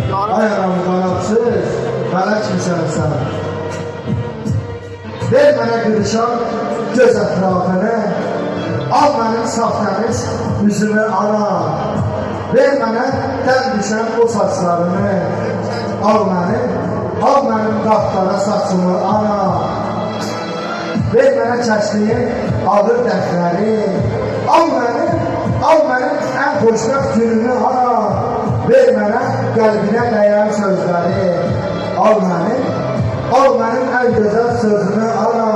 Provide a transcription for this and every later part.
Ay anam qanatsız, mələk misən sən? Ver mənə qırışan göz ətrafını, al mənim saf təmiz üzümü ana. Ver mənə dən düşən o saçlarını, al mənim qapqara saçımı ana. Ver mənə çəkdiyin ağır dərdləri, al mənim ən xoşbəxt günümü ana. Ver mənə qəlbinə dəyən sözləri, al mənim ən gözəl sözümü ana.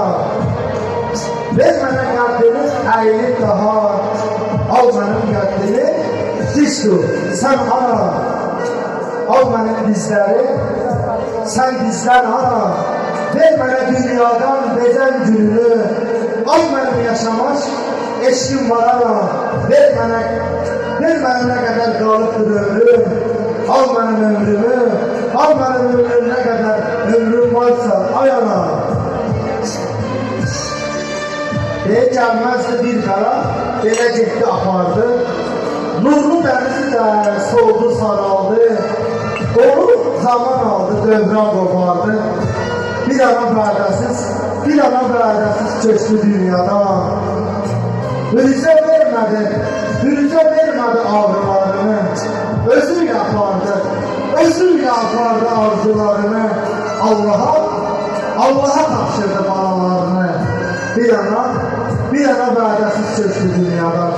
Ver mənə qəddini əyilib daha, al mənim qəddini dişdur, sən ana. Al mənim dizləri, sən dizlər ana. Ver mənə dünyadan bezən gününü, al mənim yaşamış eşkim var ana. Ver mənə nə qədər qalıbdır ömrüm, al mənim ömrümü, al mənim ömrüm nə qədər ömrüm varsa, ay ana. Gəlməzdi bir qara, belə getdi apardı, nurlu dənizi də soldu saraldı, dolu zaman aldı, dövran qopardı. Bir ana pərdəsiz köçdü dünyadan. Bürüzə vermədi ağrılarını, özü yapardı arzularını. Allah'a tapşırdı balalarını. Bir ana pərdəsiz köçdü dünyadan.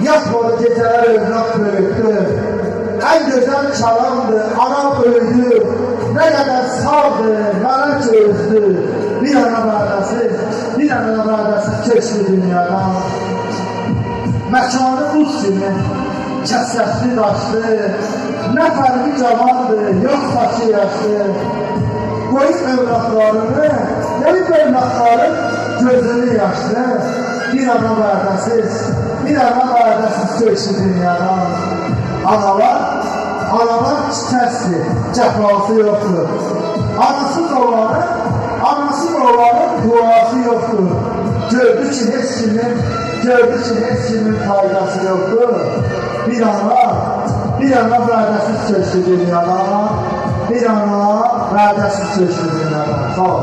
Yatmadı gecələr övlad böyüktü, ən gözəl çalandı, ana öldü. Ne kadar sağdı, mələk özdü. Bir ana pərdəsiz köçdü dünyadan. Məkanı buz kimi, kəsətli daşdı, nə fərqi cavandı, yox saçı yaşdı. Qoyub övladların gözünü yaşdı. Bir ana pərdəsiz köçdü dünyadan. Analar çitəsdir, cəfası yoxdur. Anasız olanın duası yoxdur. Gördü ki heç kimin faydası yoxdur. Bir ana pərdəsiz köçdü dünyadan. Sağ ol.